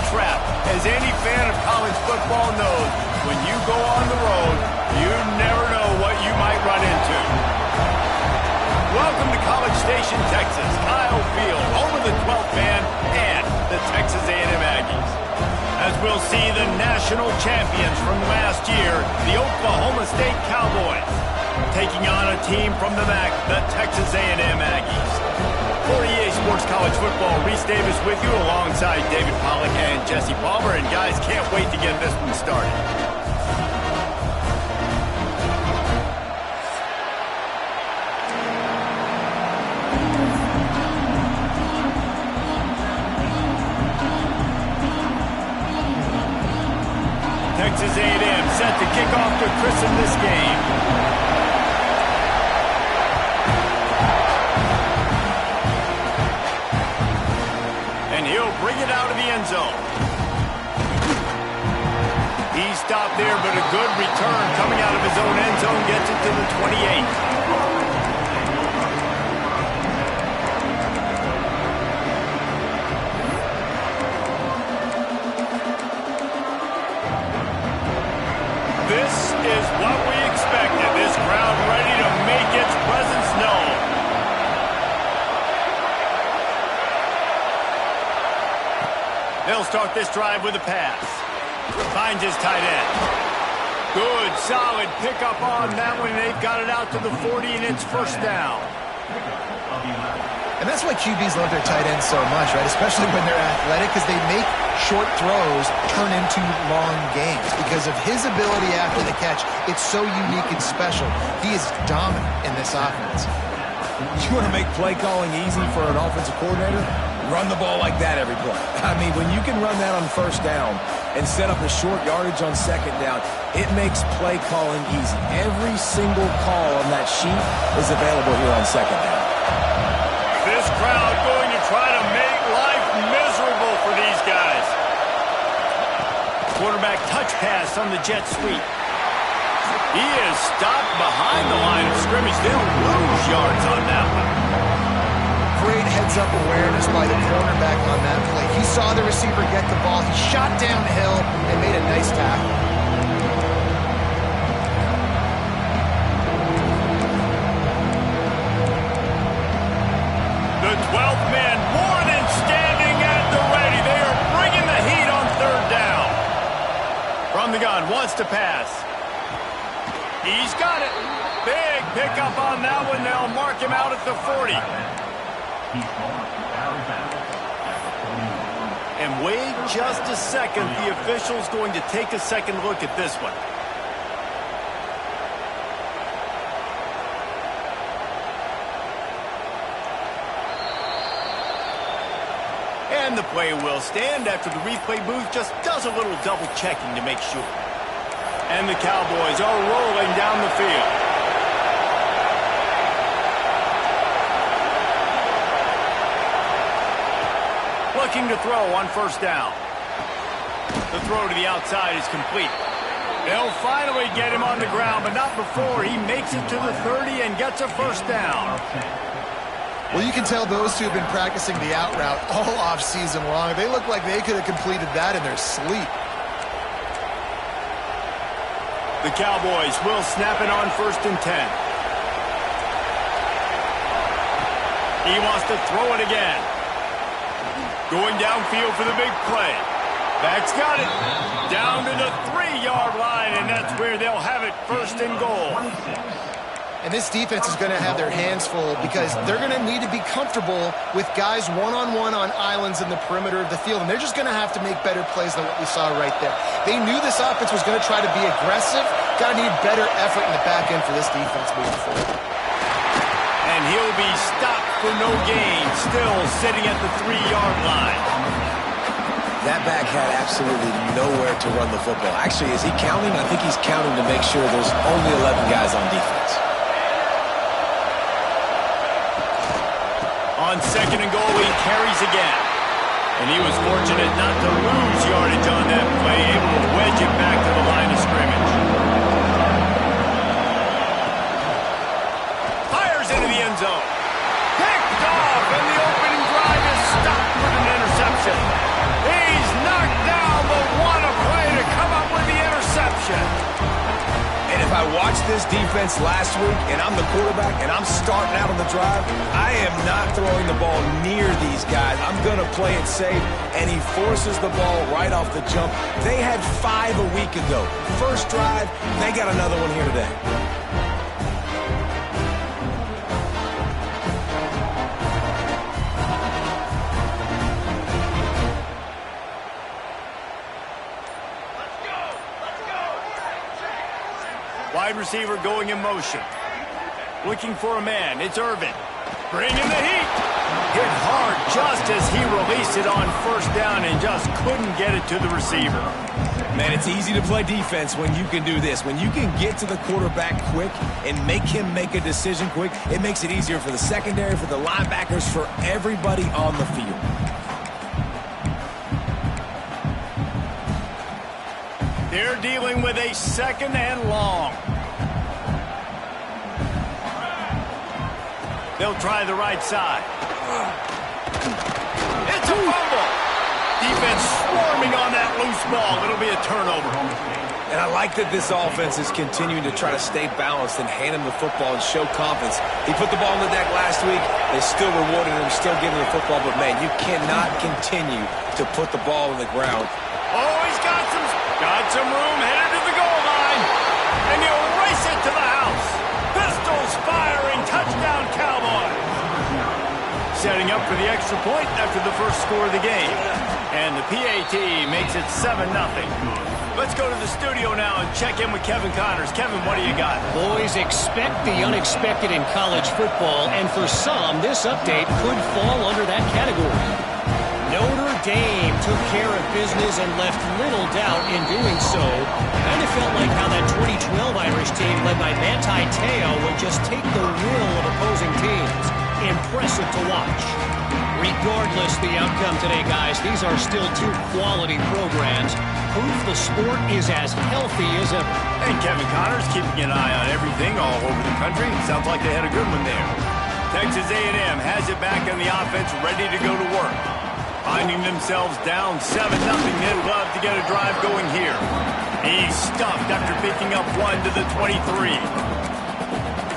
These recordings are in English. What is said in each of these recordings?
trap. As any fan of college football knows, when you go on the road, you never know what you might run into. Welcome to College Station, Texas, Kyle Field, home of the 12th man and the Texas A&M Aggies. As we'll see the national champions from last year, the Oklahoma State Cowboys, taking on a team from the MAC, the Texas A&M Aggies. For EA Sports College Football, Reese Davis with you alongside David Pollack and Jesse Palmer. And guys, can't wait to get this one started. Texas A&M set to kick off to christen this game. And he'll bring it out of the end zone. He stopped there, but a good return coming out of his own end zone gets it to the 28. This is what we expected. This crowd ready to make its presence known. They'll start this drive with a pass. Finds his tight end. Good, solid pickup on that one. They've got it out to the 40, and it's first down. And that's why QBs love their tight ends so much, right? Especially when they're athletic, because they make short throws turn into long games. Because of his ability after the catch, it's so unique and special. He is dominant in this offense. You want to make play calling easy for an offensive coordinator? Run the ball like that every play. I mean, when you can run that on first down and set up a short yardage on second down, it makes play calling easy. Every single call on that sheet is available here on second down. This crowd going to try to make life miserable for these guys. Quarterback touch pass on the jet sweep. He is stopped behind the line of scrimmage. They'll lose yards on that one. Great heads-up awareness by the cornerback on that play. He saw the receiver get the ball. He shot downhill and made a nice tackle. The 12th man more than standing at the ready. They are bringing the heat on third down. From the gun, wants to pass. He's got it. Big pickup on that one. They'll mark him out at the 40. And wait just a second. The official's going to take a second look at this one. And the play will stand after the replay booth just does a little double checking to make sure. And the Cowboys are rolling down the field. Looking to throw on first down. The throw to the outside is complete. They'll finally get him on the ground, but not before he makes it to the 30 and gets a first down. Well, you can tell those two have been practicing the out route all off-season long. They look like they could have completed that in their sleep. The Cowboys will snap it on 1st and 10. He wants to throw it again. Going downfield for the big play. Back's got it. Down to the 3-yard line, and that's where they'll have it, 1st and goal. And this defense is going to have their hands full because they're going to need to be comfortable with guys one-on-one on islands in the perimeter of the field. And they're just going to have to make better plays than what we saw right there. They knew this offense was going to try to be aggressive. Got to need better effort in the back end for this defense moving forward. And he'll be stopped for no gain, still sitting at the 3-yard line. That back had absolutely nowhere to run the football. Actually, is he counting? I think he's counting to make sure there's only 11 guys on defense. On 2nd and goal, he carries again. And he was fortunate not to lose yardage on that play, able to wedge it back to the line of scrimmage. Fires into the end zone. Picked off, and the opening drive is stopped with an interception. He's knocked I watched this defense last week, and I'm the quarterback, and I'm starting out on the drive, I am not throwing the ball near these guys. I'm going to play it safe, and he forces the ball right off the jump. They had 5 a week ago. First drive, they got another one here today. Wide receiver going in motion. Looking for a man. It's Irvin. Bringing the heat. Hit hard just as he released it on first down and just couldn't get it to the receiver. Man, it's easy to play defense when you can do this. When you can get to the quarterback quick and make him make a decision quick, it makes it easier for the secondary, for the linebackers, for everybody on the field. They're dealing with a second and long. They'll try the right side. It's a fumble. Defense swarming on that loose ball. It'll be a turnover. And I like that this offense is continuing to try to stay balanced and hand him the football and show confidence. He put the ball on the deck last week. They still rewarded him, still giving him the football. But, man, you cannot continue to put the ball on the ground. Oh, he's got some room, headed to the goal line. And he'll race it to the house. Pistols firing, touchdown Cowboys. Setting up for the extra point after the first score of the game. And the PAT makes it 7-0. Let's go to the studio now and check in with Kevin Connors. Kevin, what do you got? Boys, expect the unexpected in college football, and for some, this update could fall under that category. Notre Dame took care of business and left little doubt in doing so. Kind of felt like how that 2012 Irish team led by Manti Te'o would just take the will of opposing teams. Impressive to watch. Regardless the outcome today, guys, these are still 2 quality programs. Proof the sport is as healthy as ever. And Kevin Connors keeping an eye on everything all over the country. Sounds like they had a good one there. Texas A&M has it back in the offense, ready to go to work. Finding themselves down 7-0, they'd love to get a drive going here. He's stuffed after picking up 1 to the 23.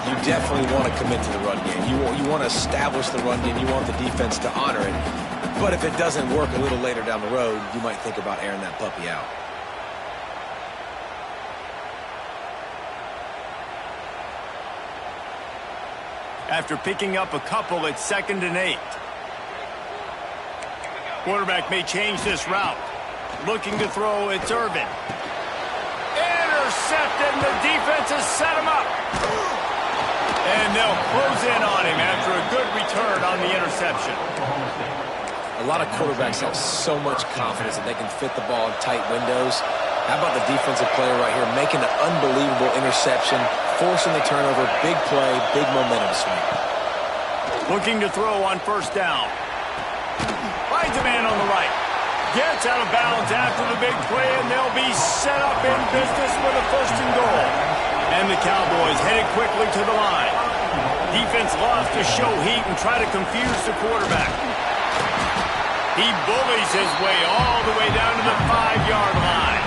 You definitely want to commit to the run game. You want to establish the run game. You want the defense to honor it. But if it doesn't work a little later down the road, you might think about airing that puppy out. After picking up a couple, it's 2nd and 8. Quarterback may change this route. Looking to throw, it's Irvin. Intercepted, and the defense has set him up. And they'll close in on him after a good return on the interception. A lot of quarterbacks have so much confidence that they can fit the ball in tight windows. How about the defensive player right here making an unbelievable interception, forcing the turnover, big play, big momentum swing. Looking to throw on first down. Finds a man on the right. Gets out of bounds after the big play, and they'll be set up in business with a 1st and goal. And the Cowboys headed quickly to the line. Defense loves to show heat and try to confuse the quarterback. He bullies his way all the way down to the 5-yard line.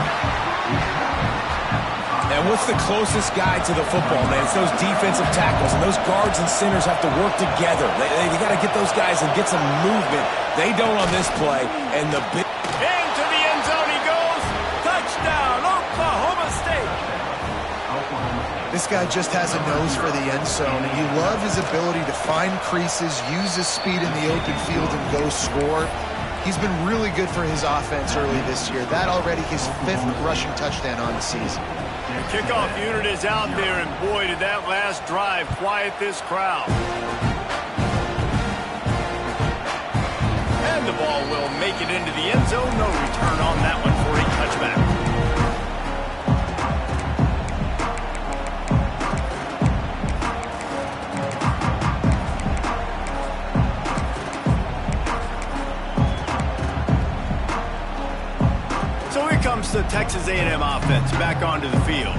And what's the closest guy to the football, man? It's those defensive tackles, and those guards and centers have to work together. They got to get those guys and get some movement. They don't on this play. And the big... Into the end zone he goes. Touchdown, Oklahoma State. This guy just has a nose for the end zone, and you love his ability to find creases, use his speed in the open field, and go score. He's been really good for his offense early this year. That already his 5th rushing touchdown on the season. The kickoff unit is out there, and boy, did that last drive quiet this crowd. And the ball will make it into the end zone. No return on that one for a touchback. So here comes the Texas A&M offense back onto the field.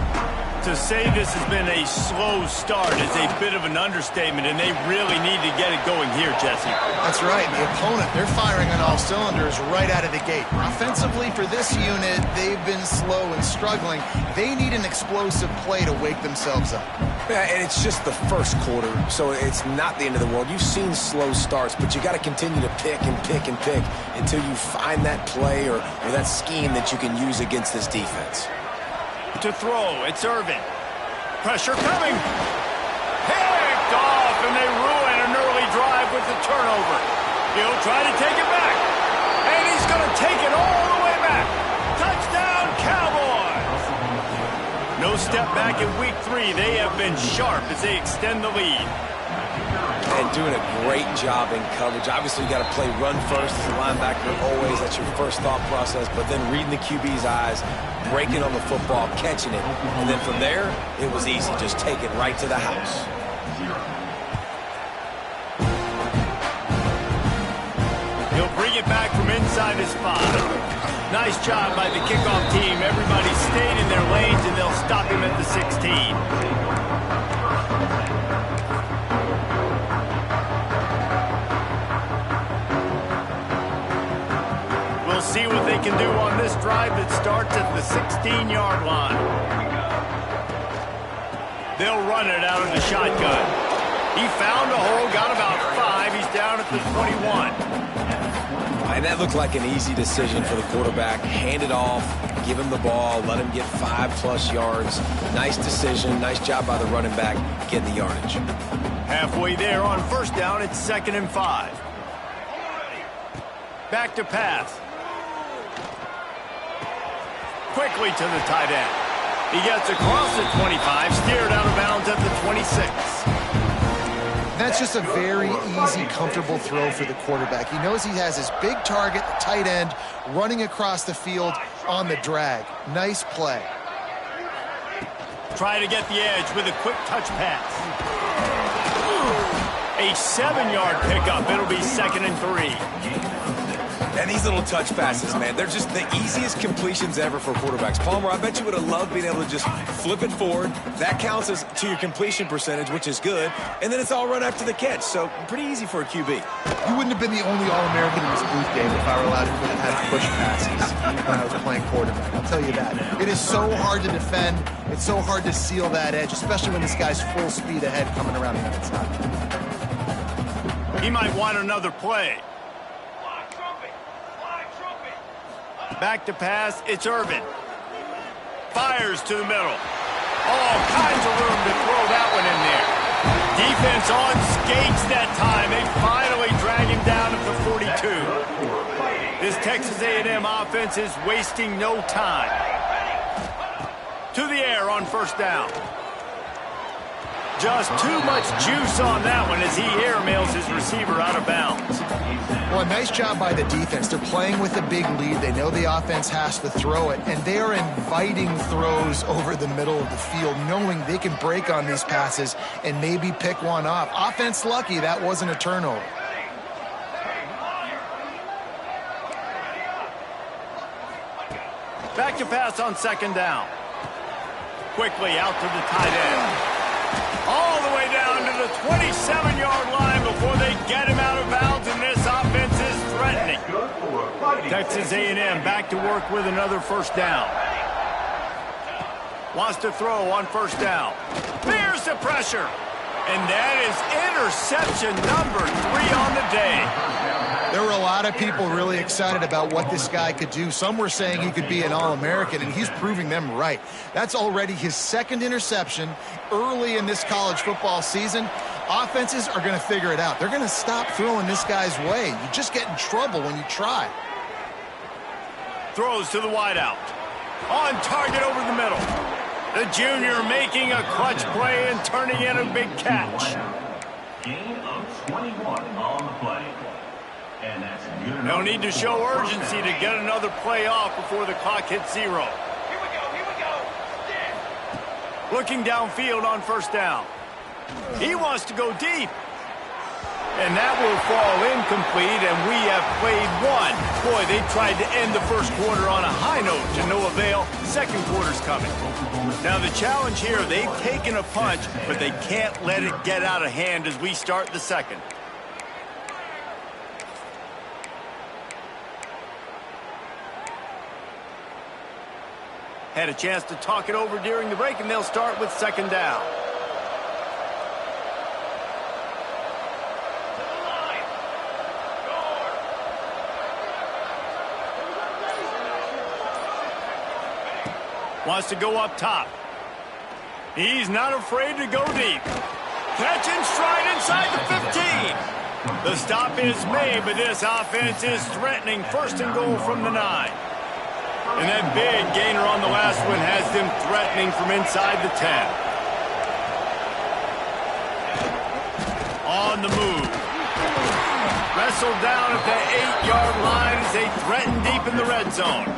To say this has been a slow start is a bit of an understatement, and they really need to get it going here, Jesse. That's right. The opponent, they're firing on all cylinders right out of the gate. Offensively, for this unit, they've been slow and struggling. They need an explosive play to wake themselves up. Yeah, and it's just the first quarter, so it's not the end of the world. You've seen slow starts, but you got to continue to pick and pick and pick until you find that play or that scheme that you can use against this defense. To throw, it's Irvin. Pressure coming. Picked off, and they ruin an early drive with the turnover. He'll try to take it back. And he's going to take it all the way back. Touchdown, Cowboys! No step back in week 3. They have been sharp as they extend the lead. And doing a great job in coverage. Obviously, you got to play run first as a linebacker always. That's your first thought process. But then reading the QB's eyes, breaking on the football, catching it. And then from there, it was easy. Just take it right to the house. He'll bring it back from inside his 5. Nice job by the kickoff team. Everybody stayed in their lanes, and they'll stop him at the 16. We'll see what they can do on this drive that starts at the 16-yard line. They'll run it out of the shotgun. He found a hole, got about 5. He's down at the 21. And that looked like an easy decision for the quarterback. Hand it off, give him the ball, let him get 5+ yards. Nice decision, nice job by the running back getting the yardage. Halfway there on first down, it's 2nd and 5. Back to pass. Quickly to the tight end. He gets across the 25, steered out of bounds at the 26. That's just a very easy, comfortable throw for the quarterback. He knows he has his big target, the tight end, running across the field on the drag. Nice play. Try to get the edge with a quick touch pass. A 7-yard pickup. It'll be 2nd and 3. And these little touch passes, man, they're just the easiest completions ever for quarterbacks. Palmer, I bet you would have loved being able to just flip it forward. That counts as to your completion percentage, which is good. And then it's all run after the catch, so pretty easy for a QB. You wouldn't have been the only All-American in this booth, Dave, if I were allowed to have push passes when I was playing quarterback. I'll tell you that. It is so hard to defend. It's so hard to seal that edge, especially when this guy's full speed ahead coming around the outside. He might want another play. Back to pass, it's Irvin. Fires to the middle. All kinds of room to throw that one in there. Defense on skates that time. They finally drag him down at the 42. This Texas A&M offense is wasting no time. To the air on first down. Just too much juice on that one as he airmails his receiver out of bounds. Well, a nice job by the defense. They're playing with a big lead. They know the offense has to throw it, and they are inviting throws over the middle of the field, knowing they can break on these passes and maybe pick one off. Offense lucky that wasn't a turnover. Back to pass on 2nd down. Quickly out to the tight end. All the way down to the 27-yard line before they get him out of bounds, and this offense is threatening. Texas A&M back to work with another first down. Wants to throw on first down. Fears the pressure. And that is interception number 3 on the day. There were a lot of people really excited about what this guy could do. Some were saying he could be an All-American, and he's proving them right. That's already his 2nd interception early in this college football season. Offenses are going to figure it out. They're going to stop throwing this guy's way. You just get in trouble when you try. Throws to the wideout. On target over the middle. The junior making a clutch play and turning in a big catch. Gain of 21 on the play. And that's good. No need to show urgency to get another play off before the clock hits 0. Here we go. Looking downfield on first down. He wants to go deep. And that will fall incomplete, and we have played one. Boy, they tried to end the first quarter on a high note to no avail. Second quarter's coming. Now the challenge here, they've taken a punch, but they can't let it get out of hand as we start the second. Had a chance to talk it over during the break, and they'll start with second down. Wants to go up top. He's not afraid to go deep. Catch and stride inside the 15. The stop is made, but this offense is threatening first and goal from the 9. And that big gainer on the last one has them threatening from inside the 10. On the move. Wrestled down at the 8-yard line as they threaten deep in the red zone.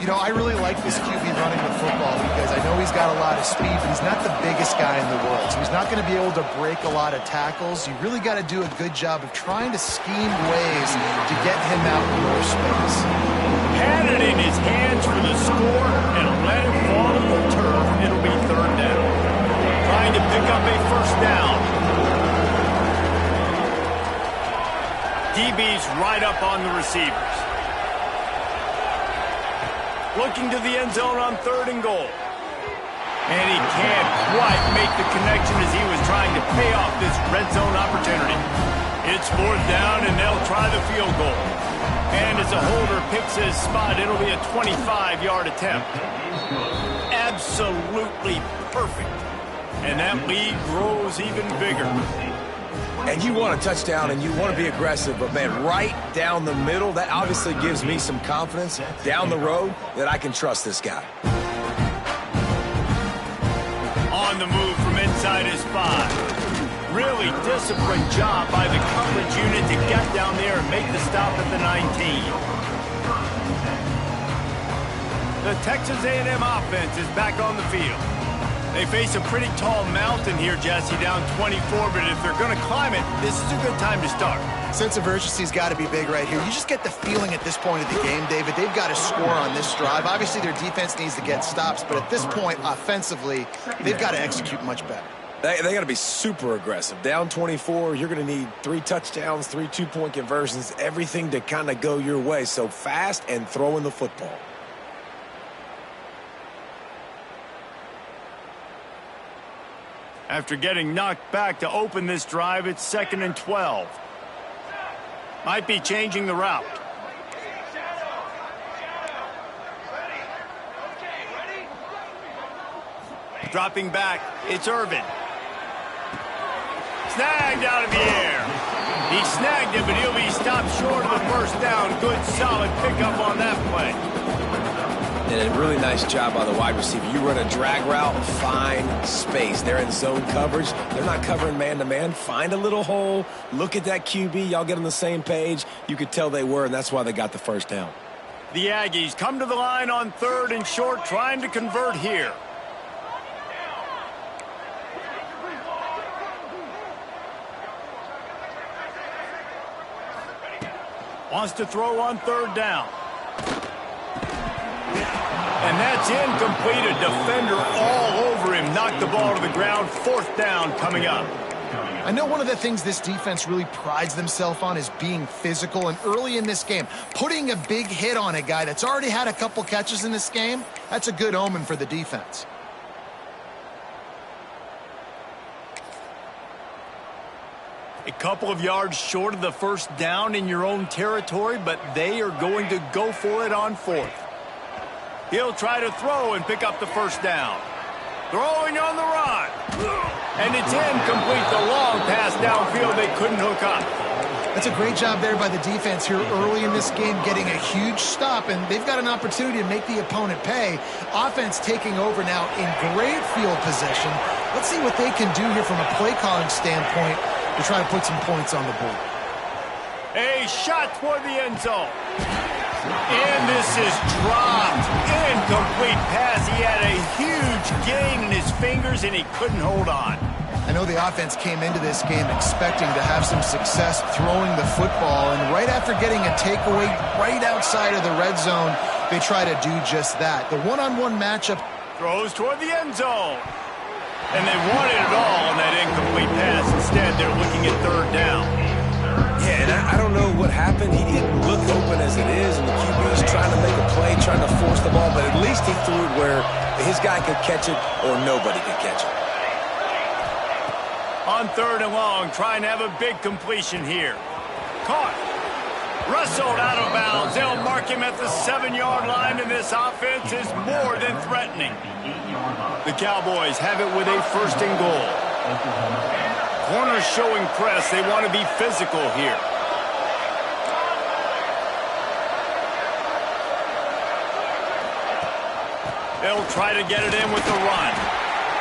You know, I really like this QB running the football because I know he's got a lot of speed, but he's not the biggest guy in the world. So he's not going to be able to break a lot of tackles. You really got to do a good job of trying to scheme ways to get him out more space. Had it in his hands for the score and let it fall to the turf. It'll be third down. Trying to pick up a first down. DB's right up on the receivers. Looking to the end zone on third and goal. And he can't quite make the connection as he was trying to pay off this red zone opportunity. It's fourth down, and they'll try the field goal. And as a holder picks his spot, it'll be a 25-yard attempt. Absolutely perfect. And that lead grows even bigger. And you want a touchdown and you want to be aggressive, but man, right down the middle, that obviously gives me some confidence down the road that I can trust this guy. On the move from inside his 5. Really disciplined job by the coverage unit to get down there and make the stop at the 19. The Texas A&M offense is back on the field. They face a pretty tall mountain here, Jesse, down 24, but if they're going to climb it, this is a good time to start. Sense of urgency's got to be big right here. You just get the feeling at this point of the game, David, they've got to score on this drive. Obviously, their defense needs to get stops, but at this point, offensively, they've got to execute much better. They got to be super aggressive. Down 24, you're going to need 3 touchdowns, 3 two-point conversions, everything to kind of go your way. So fast and throwing the football. After getting knocked back to open this drive, it's 2nd and 12. Might be changing the route. Dropping back, it's Irvin. Snagged out of the air. He snagged it, but he'll be stopped short of the first down. Good, solid pickup on that play. And a really nice job by the wide receiver. You run a drag route, find space. They're in zone coverage. They're not covering man-to-man. Find a little hole. Look at that QB. Y'all get on the same page. You could tell they were, and that's why they got the first down. The Aggies come to the line on 3rd and short, trying to convert here. Wants to throw on 3rd down. And that's incomplete. A defender all over him. Knocked the ball to the ground. 4th down coming up. I know one of the things this defense really prides themselves on is being physical. And early in this game, putting a big hit on a guy that's already had a couple catches in this game, that's a good omen for the defense. A couple of yards short of the first down in your own territory, but they are going to go for it on 4th. He'll try to throw and pick up the first down. Throwing on the run. And it's incomplete. The long pass downfield, they couldn't hook up. That's a great job there by the defense here early in this game, getting a huge stop, and they've got an opportunity to make the opponent pay. Offense taking over now in great field position. Let's see what they can do here from a play calling standpoint to try to put some points on the board. A shot toward the end zone. And this is dropped. Incomplete pass. He had a huge gain in his fingers, and he couldn't hold on. I know the offense came into this game expecting to have some success throwing the football, and right after getting a takeaway right outside of the red zone, they try to do just that. The one-on-one matchup. Throws toward the end zone. And they wanted it all on that incomplete pass. Instead, they're looking at third down. Yeah, and I don't know what happened. He didn't look open as it is, and the QB is trying to make a play, trying to force the ball, but at least he threw it where his guy could catch it or nobody could catch it. On third and long, trying to have a big completion here. Caught. Wrestled out of bounds. They'll mark him at the 7-yard line, and this offense is more than threatening. The Cowboys have it with a first and goal. Corners showing press. They want to be physical here. They'll try to get it in with the run.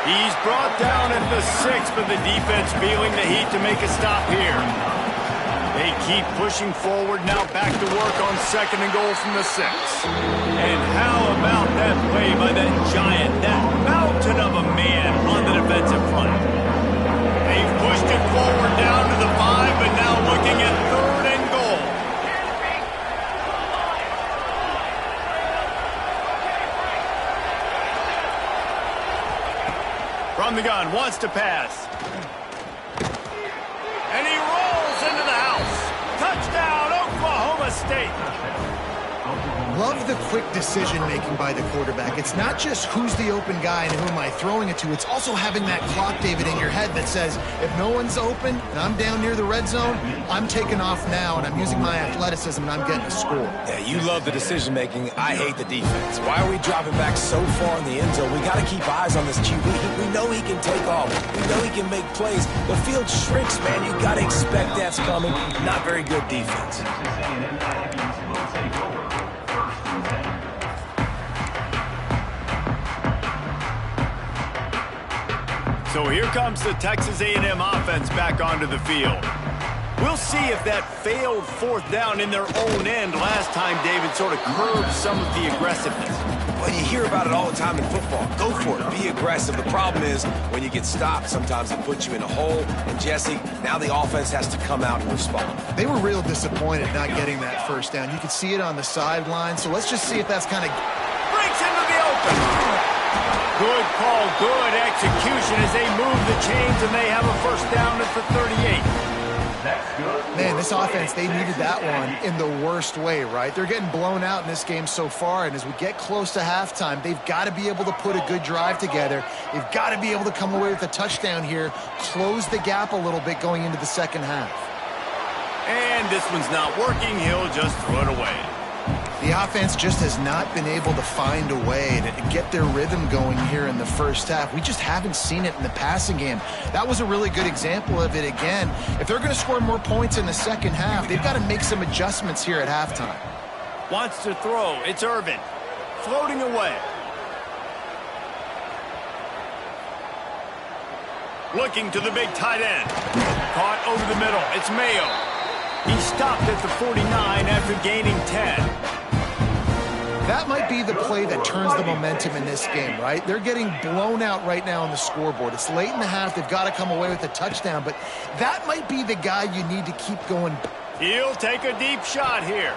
He's brought down at the 6, but the defense feeling the heat to make a stop here. They keep pushing forward, now back to work on second and goal from the 6. And how about that play by that giant, that mountain of a man on the defensive front? They've pushed it forward down to the 5, but now looking at third and goal. From the gun, wants to pass. And he rolls into the house. Touchdown, Oklahoma State. Love the quick decision-making by the quarterback. It's not just who's the open guy and who am I throwing it to. It's also having that clock, David, in your head that says, if no one's open and I'm down near the red zone, I'm taking off now and I'm using my athleticism and I'm getting a score. Yeah, you love the decision-making. I hate the defense. Why are we dropping back so far in the end zone? We got to keep eyes on this QB. We know he can take off. We know he can make plays. The field shrinks, man. You got to expect that's coming. Not very good defense. So here comes the Texas A&M offense back onto the field. We'll see if that failed fourth down in their own end last time, David, sort of curbed some of the aggressiveness. Well, you hear about it all the time in football. Go for it. Be aggressive. The problem is when you get stopped, sometimes it puts you in a hole. And, Jesse, now the offense has to come out and respond. They were real disappointed not getting that first down. You could see it on the sideline. So let's just see if that's kind of... Breaks into the open. Good call, good execution as they move the chains, and they have a first down at the 38. Man, this offense, they needed that one in the worst way, right? They're getting blown out in this game so far, and as we get close to halftime, they've got to be able to put a good drive together. They've got to be able to come away with a touchdown here, close the gap a little bit going into the second half. And this one's not working. He'll just throw it away. The offense just has not been able to find a way to get their rhythm going here in the first half. We just haven't seen it in the passing game. That was a really good example of it again. If they're going to score more points in the second half, they've got to make some adjustments here at halftime. Wants to throw. It's Irvin. Floating away. Looking to the big tight end. Caught over the middle. It's Mayo. He stopped at the 49 after gaining 10. That might be the play that turns the momentum in this game, right? They're getting blown out right now on the scoreboard. It's late in the half. They've got to come away with a touchdown, but that might be the guy you need to keep going. He'll take a deep shot here.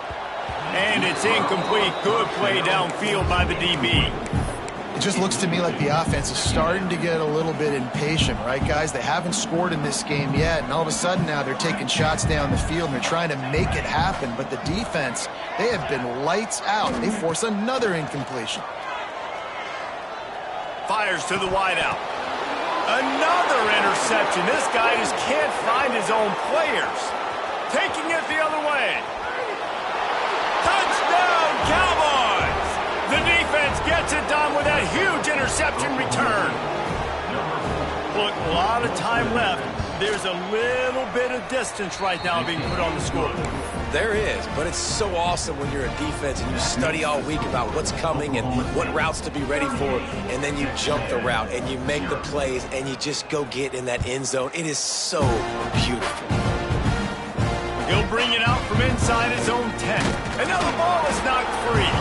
And it's incomplete. Good play downfield by the DB. It just looks to me like the offense is starting to get a little bit impatient, right, guys? They haven't scored in this game yet, and all of a sudden now they're taking shots down the field and they're trying to make it happen. But the defense, they have been lights out. They force another incompletion. Fires to the wideout. Another interception. This guy just can't find his own players. Taking it the other way. Touchdown, Cowboys! The defense gets it done with that huge interception return. Look, a lot of time left. There's a little bit of distance right now being put on the scoreboard. There is, but it's so awesome when you're a defense and you study all week about what's coming and what routes to be ready for, and then you jump the route and you make the plays and you just go get in that end zone. It is so beautiful. He'll bring it out from inside his own 10. And now the ball is knocked free.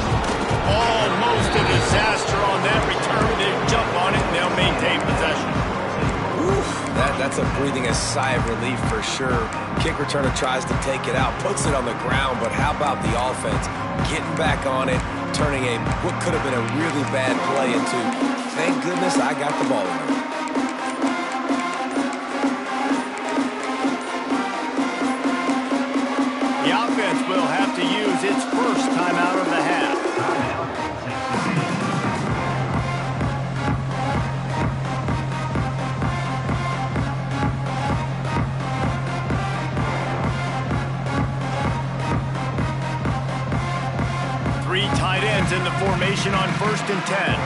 Almost a disaster on that return. They jump on it and they'll maintain possession. Oof, that That's a breathing a sigh of relief for sure. Kick returner tries to take it out, puts it on the ground, but how about the offense getting back on it, turning what could have been a really bad play into, thank goodness I got the ball in there. The offense will have to use its first timeout of the half. Three tight ends in the formation on 1st and 10.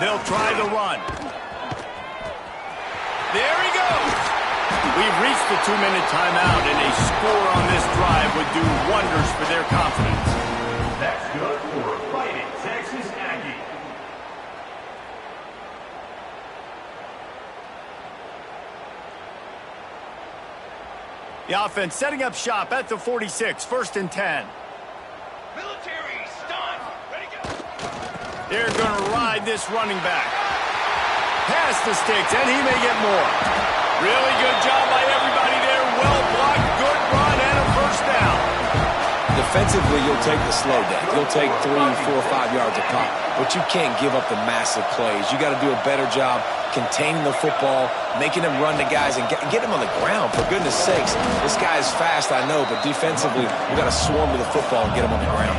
They'll try the run. There he goes. We've reached the 2-minute timeout, and a score on this drive would do wonders for their confidence. That's good for a fighting Texas Aggie. The offense setting up shop at the 46, 1st and 10. Military stun. Ready, go. They're going to ride this running back. Pass the sticks, and he may get more. Really good job by everybody there. Well blocked, good run, and a first down. Defensively, you'll take the slow down. You'll take 3, 4, 5 yards a pop, but you can't give up the massive plays. You got to do a better job containing the football, making them run to guys, and get them on the ground. For goodness sakes, this guy is fast, I know, but defensively, we got to swarm to the football and get him on the ground.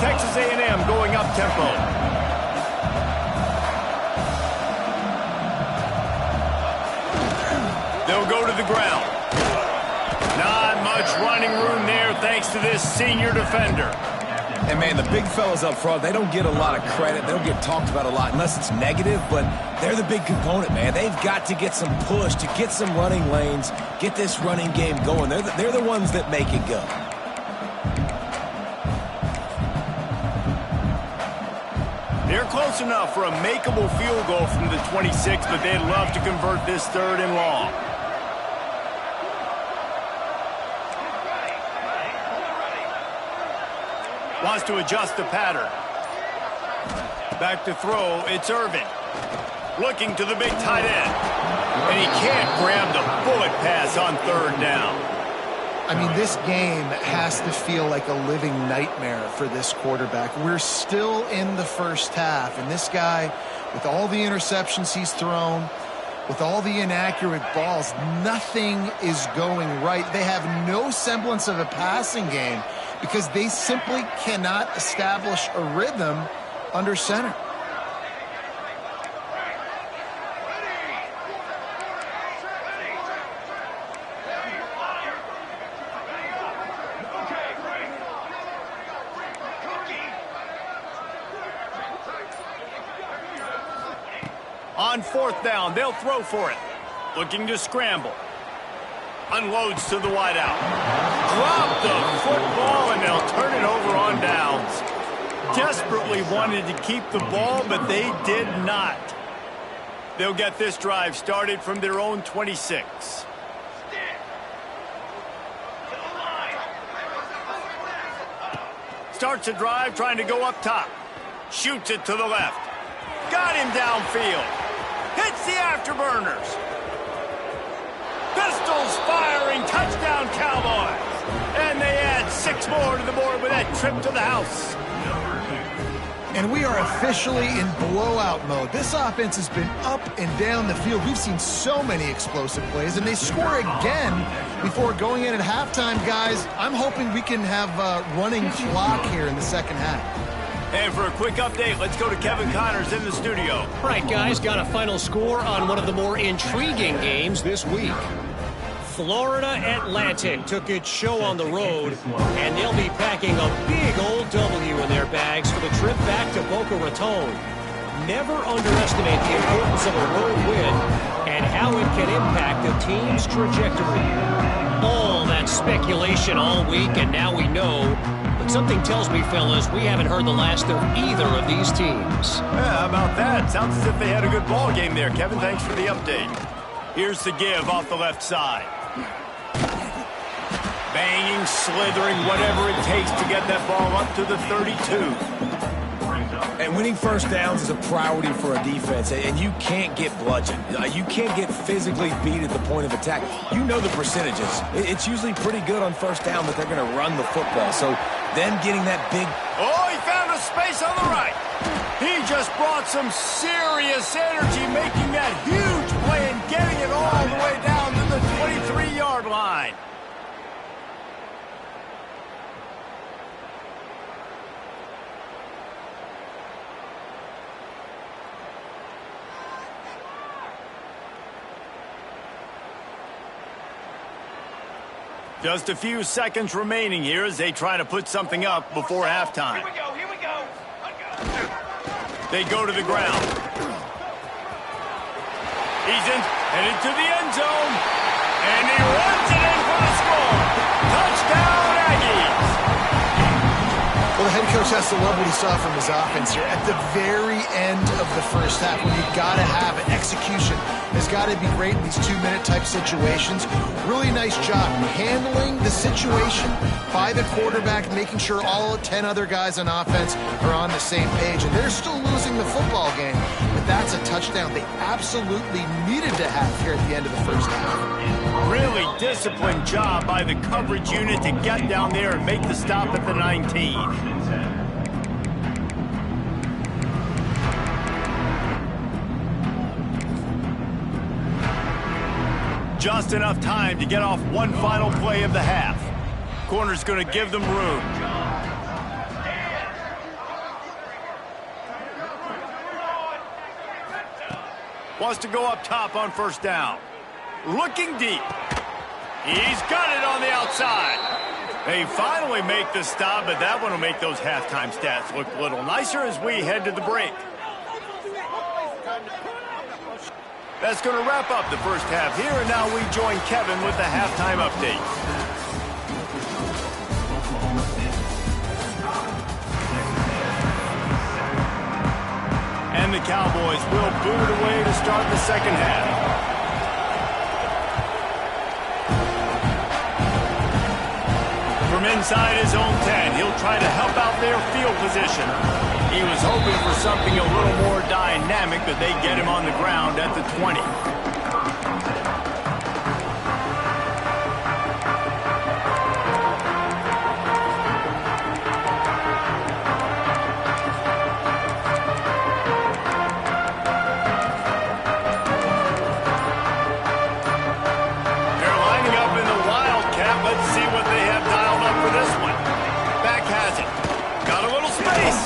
Texas A&M going up tempo. They'll go to the ground. Not much running room there thanks to this senior defender. And, man, the big fellas up front, they don't get a lot of credit. They don't get talked about a lot unless it's negative, but they're the big component, man. They've got to get some push, to get some running lanes, get this running game going. They're the ones that make it go. They're close enough for a makeable field goal from the 26, but they'd love to convert this 3rd and long. Wants to adjust the pattern. Back to throw, it's Irvin. Looking to the big tight end. And he can't grab the bullet pass on 3rd down. I mean, this game has to feel like a living nightmare for this quarterback. We're still in the first half, and this guy, with all the interceptions he's thrown, with all the inaccurate balls, nothing is going right. They have no semblance of a passing game because they simply cannot establish a rhythm under center. On 4th down, they'll throw for it. Looking to scramble. Unloads to the wideout. Drop the football, and they'll turn it over on downs. Desperately wanted to keep the ball, but they did not. They'll get this drive started from their own 26. Starts a drive trying to go up top. Shoots it to the left. Got him downfield. Hits the afterburners. Pistols firing. Touchdown, Cowboys. And they add 6 more to the board with that trip to the house. And we are officially in blowout mode. This offense has been up and down the field. We've seen so many explosive plays, and they score again before going in at halftime, guys. I'm hoping we can have a running clock here in the second half. And for a quick update, let's go to Kevin Connors in the studio. All right, guys, got a final score on one of the more intriguing games this week. Florida Atlantic took its show on the road, and they'll be packing a big old W in their bags for the trip back to Boca Raton. Never underestimate the importance of a road win and how it can impact a team's trajectory. All that speculation all week, and now we know. But something tells me, fellas, we haven't heard the last of either of these teams. Yeah, how about that? Sounds as if they had a good ball game there, Kevin. Thanks for the update. Here's the give off the left side. Banging, slithering, whatever it takes to get that ball up to the 32. And winning first downs is a priority for a defense, and you can't get bludgeoned. You can't get physically beat at the point of attack. You know the percentages. It's usually pretty good on first down that they're going to run the football. So them getting that big... Oh, he found a space on the right. He just brought some serious energy, making that huge play and getting it all the way down to the 23-yard line. Just a few seconds remaining here as they try to put something up before halftime. Here we go. They go to the ground. He's headed to the end zone. And he runs it in for the score. Touchdown, Aggies. Well, the head coach has to love what he saw from his offense here. At the very end of the first half, when you've got to have it, execution has got to be great in these two-minute type situations. Really nice job handling the situation by the quarterback, making sure all 10 other guys on offense are on the same page. And they're still losing the football game, but that's a touchdown they absolutely needed to have here at the end of the first half. Really disciplined job by the coverage unit to get down there and make the stop at the 19. Just enough time to get off one final play of the half. Corner's going to give them room. Wants to go up top on first down. Looking deep. He's got it on the outside. They finally make the stop, but that one will make those halftime stats look a little nicer as we head to the break. That's going to wrap up the first half here, and now we join Kevin with the halftime update. And the Cowboys will boot it away to start the second half. From inside his own 10, he'll try to help out their field position. He was hoping for something a little more dynamic, but they get him on the ground at the 20. They're lining up in the Wildcat. Let's see what they have dialed up for this one. Back has it. Got a little space.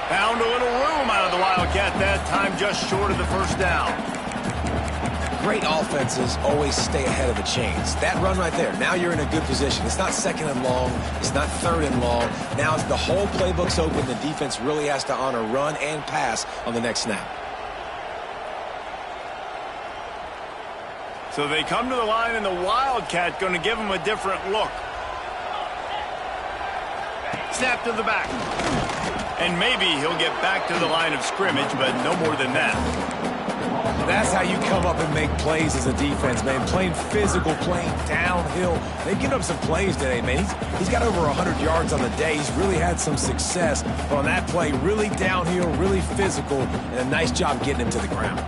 Found a little room out of the Wildcat that time, just short of the first down. Great offenses always stay ahead of the chains. That run right there, now you're in a good position. It's not second and long. It's not third and long. Now the whole playbook's open. The defense really has to honor run and pass on the next snap. So they come to the line, and the Wildcat going to give them a different look. Snap to the back. And maybe he'll get back to the line of scrimmage, but no more than that. That's how you come up and make plays as a defense, man. Playing physical, playing downhill. They've given up some plays today, man. He's got over 100 yards on the day. He's really had some success. But on that play, really downhill, really physical, and a nice job getting him to the ground.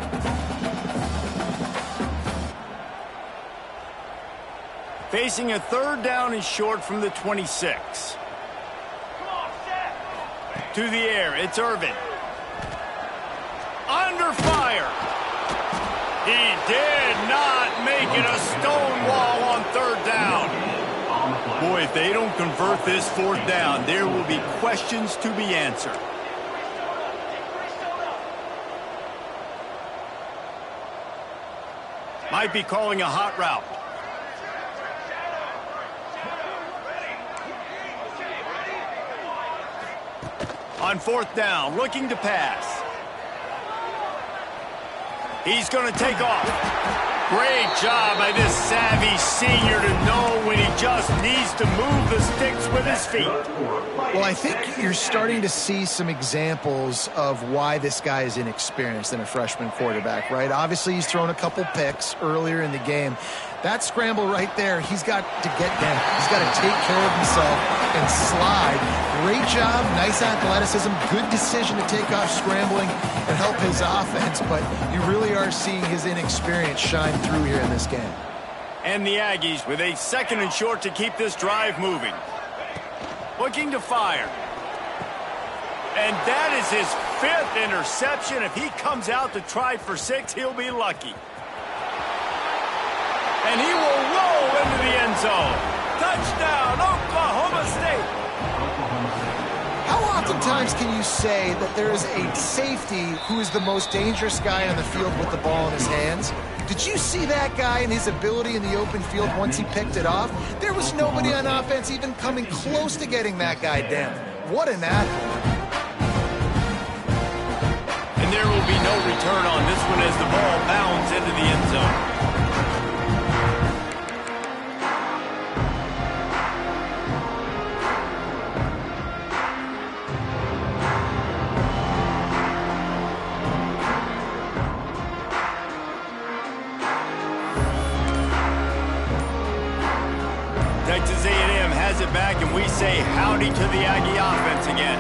Facing a third down and short from the 26. To the air, it's Irvin. Under fire. He did not make it a stone wall on third down. Boy, if they don't convert this fourth down, there will be questions to be answered. Might be calling a hot route. On fourth down, looking to pass. He's going to take off. Great job by this savvy senior to know when he just needs to move the sticks with his feet. Well, I think you're starting to see some examples of why this guy is inexperienced in a freshman quarterback, right? Obviously, he's thrown a couple picks earlier in the game. That scramble right there, he's got to get down. He's got to take care of himself and slide great job, nice athleticism, good decision to take off scrambling and help his offense, but you really are seeing his inexperience shine through here in this game. And the Aggies with a 2nd and short to keep this drive moving. Looking to fire. And that is his 5th interception. If he comes out to try for 6, he'll be lucky. And he will roll into the end zone. Touchdown, Oklahoma State. How oftentimes can you say that there is a safety who is the most dangerous guy on the field with the ball in his hands? Did you see that guy and his ability in the open field once he picked it off? There was nobody on offense even coming close to getting that guy down. What an athlete. And there will be no return on this one as the ball bounds into the end zone. Texas A&M has it back, and we say howdy to the Aggie offense again.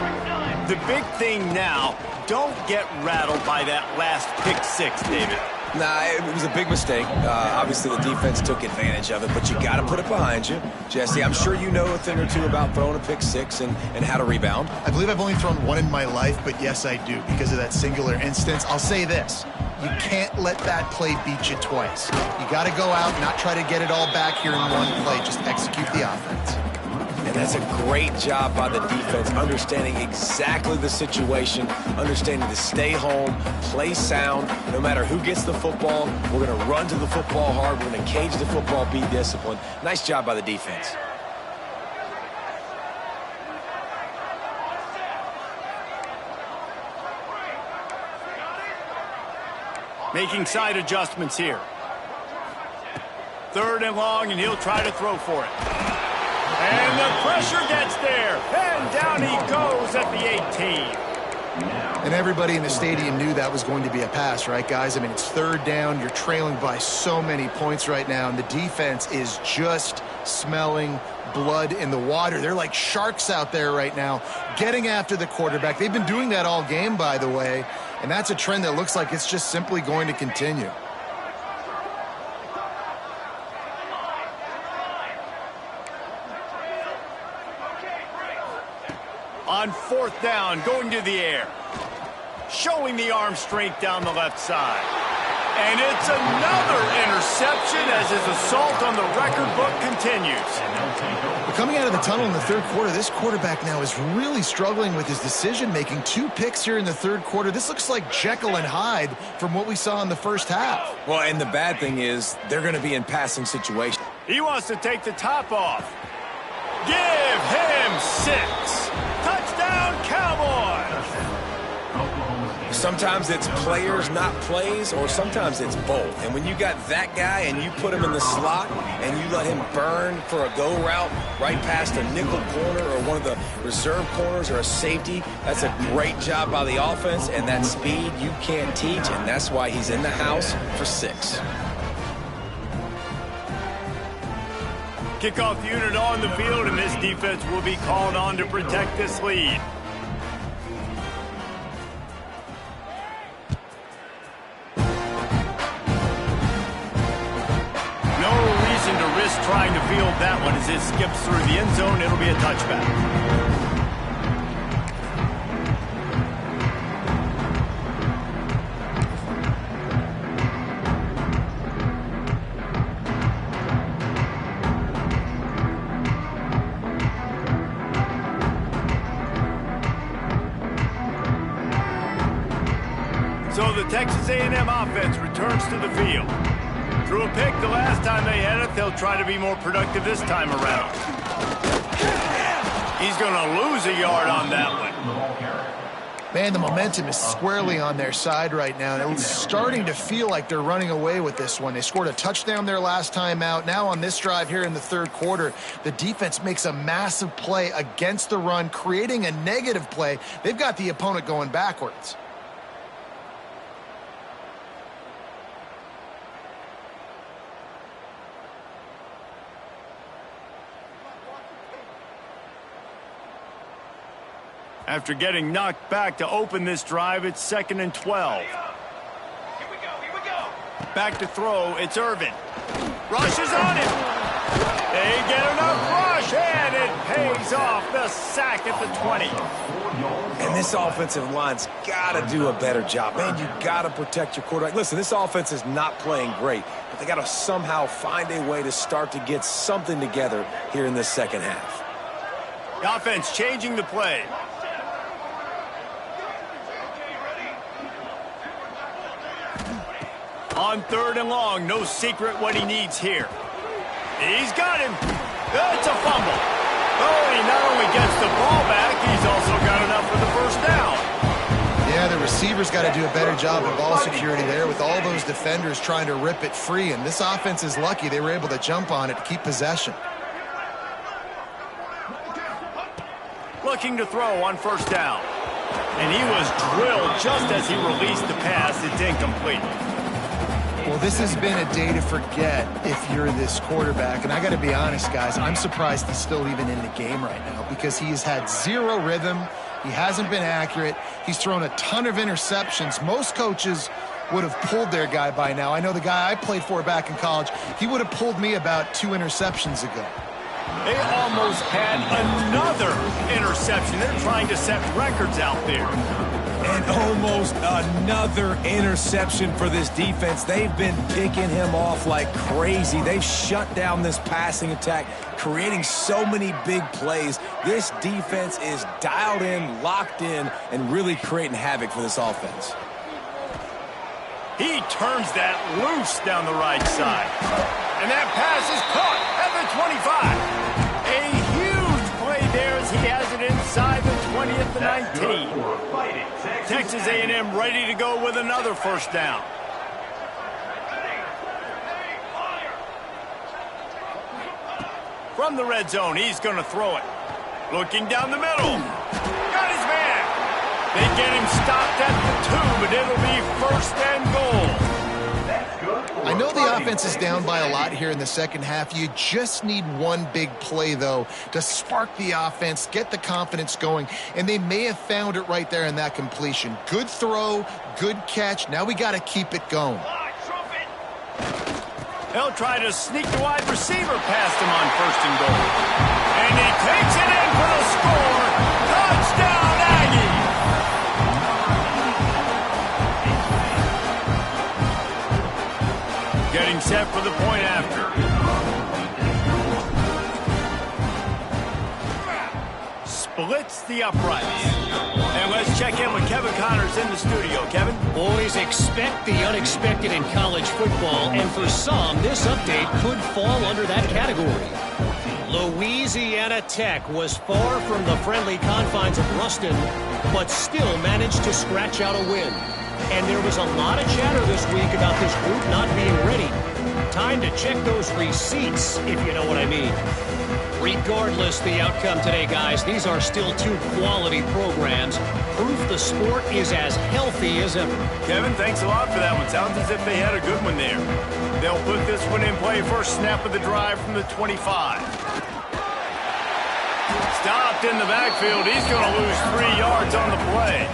The big thing now, don't get rattled by that last pick 6, David. Nah, it was a big mistake. Obviously, the defense took advantage of it, but you got to put it behind you. Jesse, I'm sure you know a thing or two about throwing a pick 6 and how to rebound. I believe I've only thrown one in my life, but yes, I do, because of that singular instance. I'll say this. You can't let that play beat you twice. You got to go out and not try to get it all back here in one play. Just execute the offense. And that's a great job by the defense, understanding exactly the situation, understanding to stay home, play sound. No matter who gets the football, we're going to run to the football hard. We're going to cage the football, be disciplined. Nice job by the defense. Making side adjustments here. 3rd and long, and he'll try to throw for it. And the pressure gets there. And down he goes at the 18. And everybody in the stadium knew that was going to be a pass, right, guys? I mean, it's 3rd down. You're trailing by so many points right now, and the defense is just smelling blood in the water. They're like sharks out there right now, getting after the quarterback. They've been doing that all game, by the way, and that's a trend that looks like it's just simply going to continue. On 4th down, going to the air. Showing the arm strength down the left side. And it's another interception as his assault on the record book continues. But coming out of the tunnel in the 3rd quarter, this quarterback now is really struggling with his decision-making. 2 picks here in the 3rd quarter. This looks like Jekyll and Hyde from what we saw in the first half. Well, and the bad thing is they're going to be in passing situations. He wants to take the top off. Give him 6. Touchdown, Cowboys! Sometimes it's players, not plays, or sometimes it's both. And when you got that guy and you put him in the slot and you let him burn for a go route right past a nickel corner or one of the reserve corners or a safety, that's a great job by the offense, and that speed you can't teach, and that's why he's in the house for 6. Kickoff unit on the field, and this defense will be called on to protect this lead. No reason to risk trying to field that one as it skips through the end zone. It'll be a touchback. So the Texas A&M offense returns to the field. Threw a pick the last time they had it. They'll try to be more productive this time around. He's going to lose a yard on that one. Man, the momentum is squarely on their side right now. And it's starting to feel like they're running away with this one. They scored a touchdown their last time out. Now on this drive here in the 3rd quarter, the defense makes a massive play against the run, creating a negative play. They've got the opponent going backwards. After getting knocked back to open this drive, it's 2nd and 12. Back to throw, it's Irvin. Rushes on him. They get enough rush, and it pays off. The sack at the 20. And this offensive line's got to do a better job. Man, you got to protect your quarterback. Listen, this offense is not playing great, but they got to somehow find a way to start to get something together here in this second half. The offense changing the play. On 3rd and long, no secret what he needs here. He's got him. It's a fumble. Oh, he not only gets the ball back, he's also got enough for the first down. Yeah, the receivers got to do a better job of ball security there with all those defenders trying to rip it free, and this offense is lucky they were able to jump on it to keep possession. Looking to throw on 1st down. And he was drilled just as he released the pass. It's incomplete. Well, this has been a day to forget if you're this quarterback. And I got to be honest, guys, I'm surprised he's still even in the game right now because he has had zero rhythm. He hasn't been accurate. He's thrown a ton of interceptions. Most coaches would have pulled their guy by now. I know the guy I played for back in college, he would have pulled me about 2 interceptions ago. They almost had another interception. They're trying to set records out there. And almost another interception for this defense. They've been picking him off like crazy. They've shut down this passing attack, creating so many big plays. This defense is dialed in, locked in, and really creating havoc for this offense. He turns that loose down the right side. And that pass is caught at the 25. A huge play there as he has it inside the 20 at the 19. Texas A&M ready to go with another 1st down. From the red zone, he's going to throw it. Looking down the middle. Got his man. They get him stopped at the 2, but it'll be 1st and goal. I know the offense is down by a lot here in the second half. You just need one big play, though, to spark the offense, get the confidence going, and they may have found it right there in that completion. Good throw, good catch. Now we got to keep it going. They'll try to sneak the wide receiver past him on 1st and goal. And he takes it in for the score. Touchdown, Aggie! Getting set for the point after. Splits the uprights. And let's check in with Kevin Connors in the studio. Kevin? Boys, expect the unexpected in college football, and for some, this update could fall under that category. Louisiana Tech was far from the friendly confines of Ruston, but still managed to scratch out a win. And there was a lot of chatter this week about this group not being ready. Time to check those receipts, if you know what I mean. Regardless the outcome today, guys, these are still 2 quality programs. Proof the sport is as healthy as ever. Kevin, thanks a lot for that one. Sounds as if they had a good one there. They'll put this one in play. First snap of the drive from the 25. Stopped in the backfield. He's going to lose 3 yards on the play.